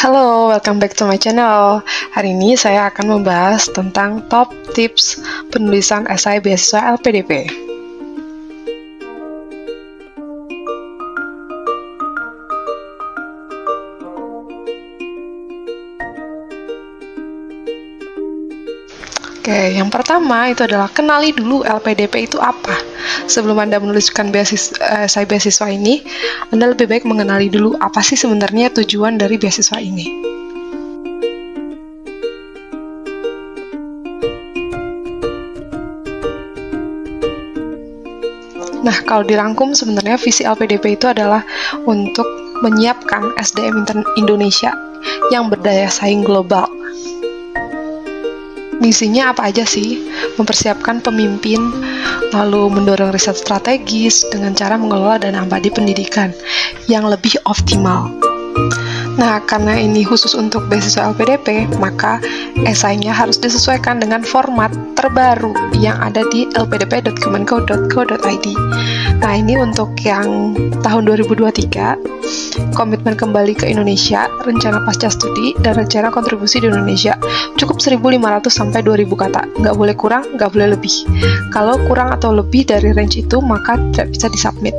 Halo, welcome back to my channel. Hari ini saya akan membahas tentang top tips penulisan esai beasiswa LPDP. Oke, yang pertama itu adalah kenali dulu LPDP itu apa. Sebelum Anda menuliskan esai beasiswa ini, Anda lebih baik mengenali dulu apa sih sebenarnya tujuan dari beasiswa ini. Nah, kalau dirangkum sebenarnya visi LPDP itu adalah untuk menyiapkan SDM Indonesia yang berdaya saing global. Misinya apa aja sih? Mempersiapkan pemimpin, lalu mendorong riset strategis dengan cara mengelola dana abadi pendidikan yang lebih optimal. Nah, karena ini khusus untuk beasiswa LPDP, maka esainya harus disesuaikan dengan format terbaru yang ada di lpdp.kemenko.go.id. Nah, ini untuk yang tahun 2023, komitmen kembali ke Indonesia, rencana pasca studi, dan rencana kontribusi di Indonesia. Cukup 1.500 sampai 2.000 kata, nggak boleh kurang, nggak boleh lebih. Kalau kurang atau lebih dari range itu, maka tidak bisa disubmit.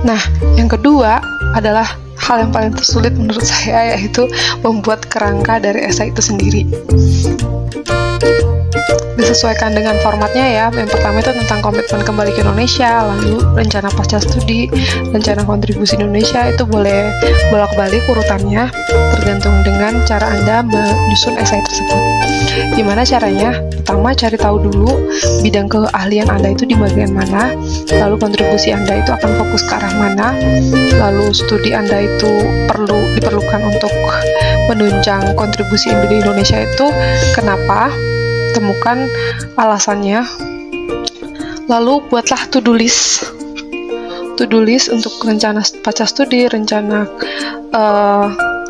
Nah, yang kedua adalah hal yang paling tersulit menurut saya, yaitu membuat kerangka dari esai itu sendiri. Disesuaikan dengan formatnya ya. Yang pertama itu tentang komitmen kembali ke Indonesia, lalu rencana pasca studi, rencana kontribusi Indonesia, itu boleh bolak-balik urutannya tergantung dengan cara Anda menyusun esai tersebut. Gimana caranya? Pertama, cari tahu dulu bidang keahlian Anda itu di bagian mana, lalu kontribusi Anda itu akan fokus ke arah mana, lalu studi Anda itu diperlukan untuk menunjang kontribusi di Indonesia itu kenapa, temukan alasannya, lalu buatlah to-do list untuk rencana pasca studi, rencana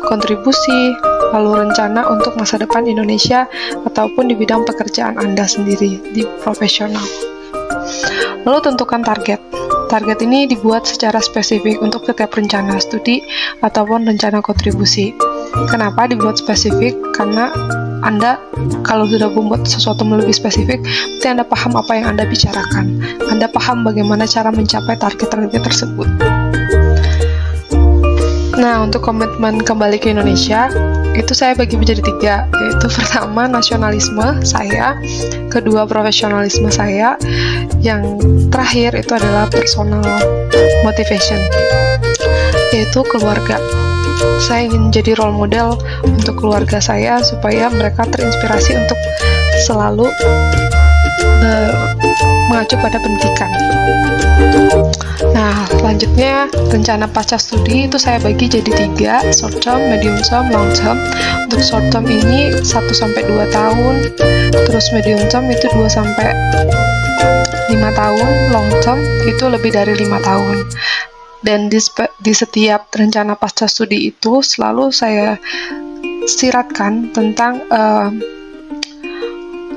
kontribusi, lalu rencana untuk masa depan Indonesia ataupun di bidang pekerjaan Anda sendiri di profesional. Lalu tentukan target. Target ini dibuat secara spesifik untuk setiap rencana studi ataupun rencana kontribusi. Kenapa dibuat spesifik? Karena Anda kalau sudah membuat sesuatu lebih spesifik, berarti Anda paham apa yang Anda bicarakan. Anda paham bagaimana cara mencapai target-target tersebut. Nah, untuk komitmen kembali ke Indonesia, itu saya bagi menjadi 3, yaitu pertama nasionalisme saya, kedua profesionalisme saya, yang terakhir itu adalah personal motivation, yaitu keluarga. Saya ingin menjadi role model untuk keluarga saya supaya mereka terinspirasi untuk selalu mengacu pada pendidikan. Nah, selanjutnya rencana pasca studi itu saya bagi jadi 3, short term, medium term, long term. Untuk short term ini 1-2 tahun, terus medium term itu 2-5 tahun, long term itu lebih dari 5 tahun. Dan di setiap rencana pasca studi itu selalu saya siratkan tentang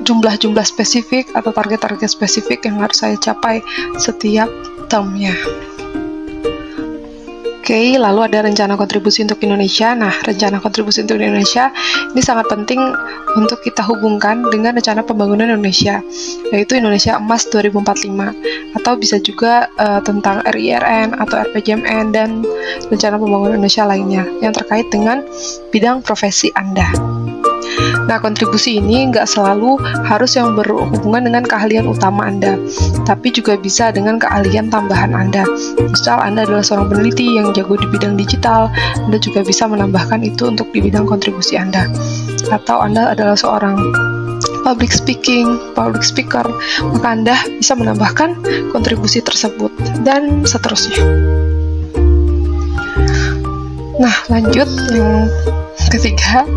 jumlah-jumlah spesifik atau target-target spesifik yang harus saya capai setiap termnya. Oke, lalu ada rencana kontribusi untuk Indonesia. Nah, rencana kontribusi untuk Indonesia ini sangat penting untuk kita hubungkan dengan rencana pembangunan Indonesia, yaitu Indonesia Emas 2045, atau bisa juga tentang RIRN atau RPJMN dan rencana pembangunan Indonesia lainnya yang terkait dengan bidang profesi Anda. Nah, kontribusi ini nggak selalu harus yang berhubungan dengan keahlian utama Anda, tapi juga bisa dengan keahlian tambahan Anda. Misal Anda adalah seorang peneliti yang jago di bidang digital, Anda juga bisa menambahkan itu untuk di bidang kontribusi Anda. Atau Anda adalah seorang public speaker, maka Anda bisa menambahkan kontribusi tersebut, dan seterusnya. Nah, lanjut yang ketiga,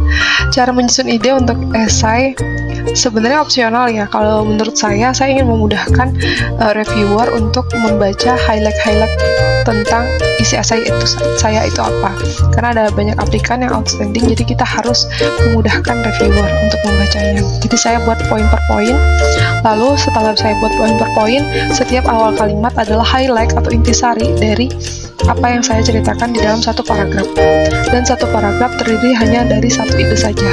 cara menyusun ide untuk esai sebenarnya opsional ya. Kalau menurut saya ingin memudahkan reviewer untuk membaca highlight tentang isi esai saya itu apa. Karena ada banyak aplikan yang outstanding, jadi kita harus memudahkan reviewer untuk membacanya. Jadi saya buat poin per poin. Lalu setelah saya buat poin per poin, setiap awal kalimat adalah highlight atau intisari dari apa yang saya ceritakan di dalam satu paragraf. Dan satu paragraf terdiri hanya dari satu ide saja.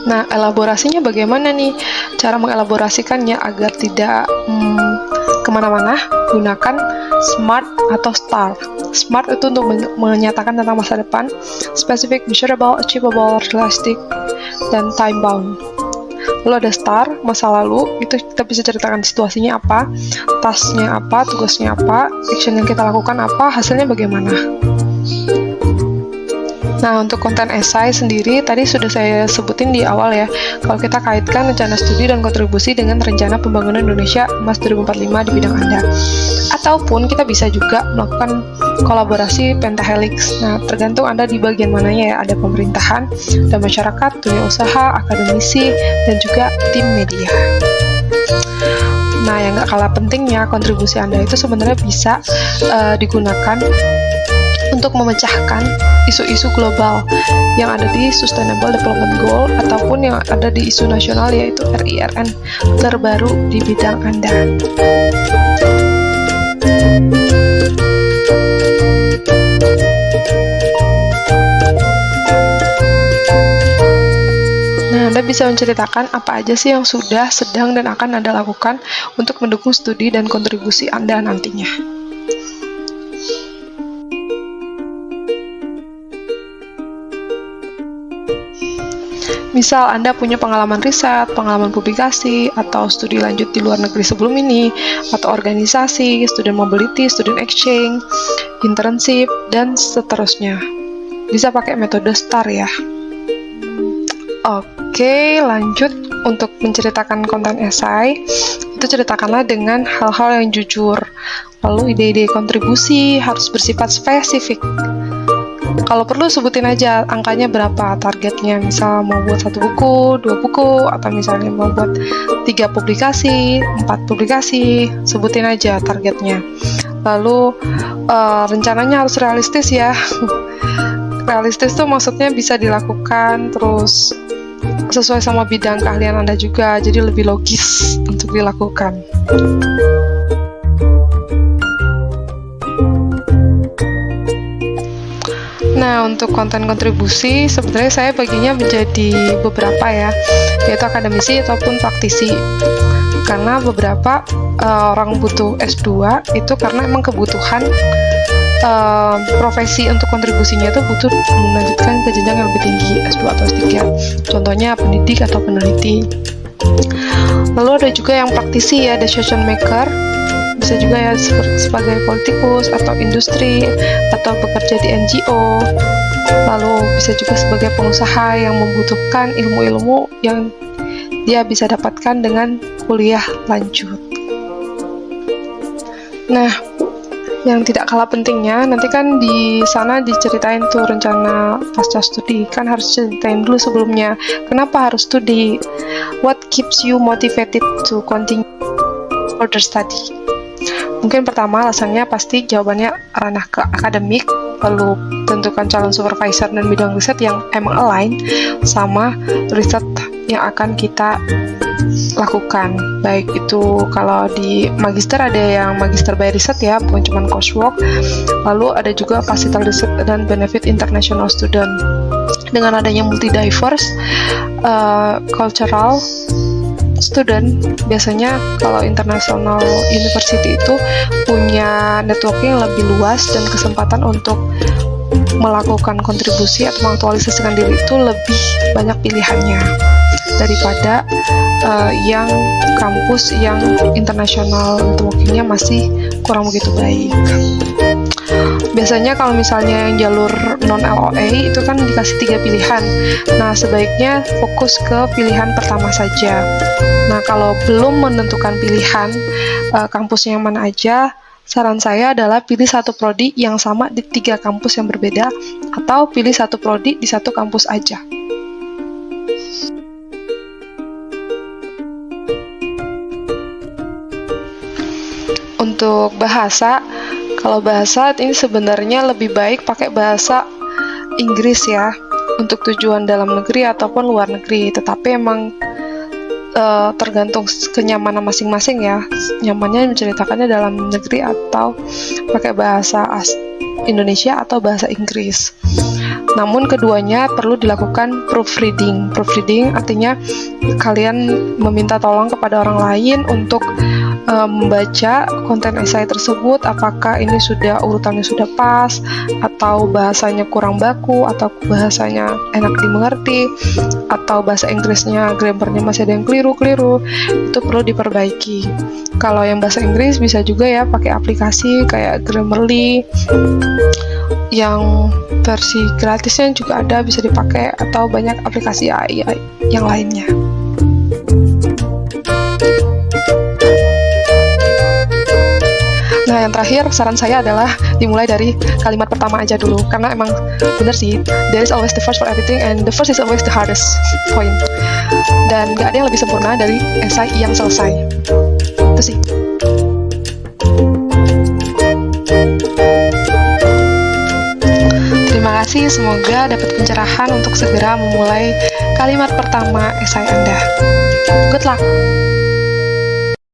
Nah, elaborasinya bagaimana nih? Cara mengelaborasikannya agar tidak kemana-mana, gunakan SMART atau STAR. SMART itu untuk menyatakan tentang masa depan, specific, measurable, achievable, realistic, dan time bound. Lalu ada STAR, masa lalu, itu kita bisa ceritakan situasinya apa, tasknya apa, tugasnya apa, action yang kita lakukan apa, hasilnya bagaimana. Nah, untuk konten esai sendiri, tadi sudah saya sebutin di awal ya, kalau kita kaitkan rencana studi dan kontribusi dengan rencana pembangunan Indonesia Emas 2045 di bidang Anda. Ataupun kita bisa juga melakukan kolaborasi pentahelix. Nah, tergantung Anda di bagian mananya ya, ada pemerintahan, ada masyarakat, dunia usaha, akademisi, dan juga tim media. Nah, yang gak kalah pentingnya, kontribusi Anda itu sebenarnya bisa digunakan untuk memecahkan isu-isu global yang ada di Sustainable Development Goal ataupun yang ada di isu nasional yaitu RIRN terbaru di bidang Anda. Nah, Anda bisa menceritakan apa aja sih yang sudah, sedang, dan akan Anda lakukan untuk mendukung studi dan kontribusi Anda nantinya. Misal Anda punya pengalaman riset, pengalaman publikasi, atau studi lanjut di luar negeri sebelum ini, atau organisasi, student mobility, student exchange, internship, dan seterusnya. Bisa pakai metode STAR ya. Oke, lanjut untuk menceritakan konten esai. Itu ceritakanlah dengan hal-hal yang jujur. Lalu ide-ide kontribusi harus bersifat spesifik. Kalau perlu sebutin aja angkanya berapa targetnya, misal mau buat 1 buku, 2 buku, atau misalnya mau buat 3 publikasi, 4 publikasi, sebutin aja targetnya. Lalu rencananya harus realistis ya. Realistis tuh maksudnya bisa dilakukan, terus sesuai sama bidang keahlian Anda juga, jadi lebih logis untuk dilakukan. Nah, untuk konten kontribusi, sebenarnya saya baginya menjadi beberapa ya, yaitu akademisi ataupun praktisi. Karena beberapa orang butuh S2 itu karena emang kebutuhan profesi untuk kontribusinya itu butuh melanjutkan ke jenjang yang lebih tinggi, S2 atau S3. Contohnya pendidik atau peneliti. Lalu ada juga yang praktisi ya, decision maker. Bisa juga ya sebagai politikus atau industri atau bekerja di NGO. Lalu bisa juga sebagai pengusaha yang membutuhkan ilmu-ilmu yang dia bisa dapatkan dengan kuliah lanjut. Nah, yang tidak kalah pentingnya, nanti kan di sana diceritain tuh rencana pasca studi, kan harus ceritain dulu sebelumnya kenapa harus studi, what keeps you motivated to continue further study. Mungkin pertama alasannya pasti jawabannya ranah ke akademik, lalu tentukan calon supervisor dan bidang riset yang emang align sama riset yang akan kita lakukan. Baik itu kalau di magister ada yang magister by riset ya, bukan cuma coursework. Lalu ada juga facilital riset dan benefit international student. Dengan adanya multi diverse cultural student, biasanya kalau international university itu punya networking lebih luas dan kesempatan untuk melakukan kontribusi atau mengaktualisasikan diri itu lebih banyak pilihannya daripada yang kampus yang international networkingnya masih kurang begitu baik. Biasanya kalau misalnya yang jalur non-LOA itu kan dikasih 3 pilihan. Nah, sebaiknya fokus ke pilihan pertama saja. Nah, kalau belum menentukan pilihan kampusnya yang mana aja, saran saya adalah pilih satu prodi yang sama di 3 kampus yang berbeda, atau pilih satu prodi di satu kampus aja. Untuk bahasa, kalau bahasa ini sebenarnya lebih baik pakai bahasa Inggris ya, untuk tujuan dalam negeri ataupun luar negeri, tetapi emang tergantung kenyamanan masing-masing ya, nyamannya menceritakannya dalam negeri atau pakai bahasa Indonesia atau bahasa Inggris. Namun keduanya perlu dilakukan proofreading. Proofreading artinya kalian meminta tolong kepada orang lain untuk membaca konten esai tersebut, apakah ini urutannya sudah pas, atau bahasanya kurang baku, atau bahasanya enak dimengerti, atau bahasa Inggrisnya grammarnya masih ada yang keliru-keliru, itu perlu diperbaiki. Kalau yang bahasa Inggris bisa juga ya pakai aplikasi kayak Grammarly, yang versi gratisnya juga ada, bisa dipakai, atau banyak aplikasi AI yang lainnya. Nah, yang terakhir, saran saya adalah dimulai dari kalimat pertama aja dulu, karena emang bener sih, there is always the first for everything, and the first is always the hardest point. Dan gak ada yang lebih sempurna dari esai yang selesai. Itu sih. Terima kasih, semoga dapat pencerahan untuk segera memulai kalimat pertama esai Anda. Good luck!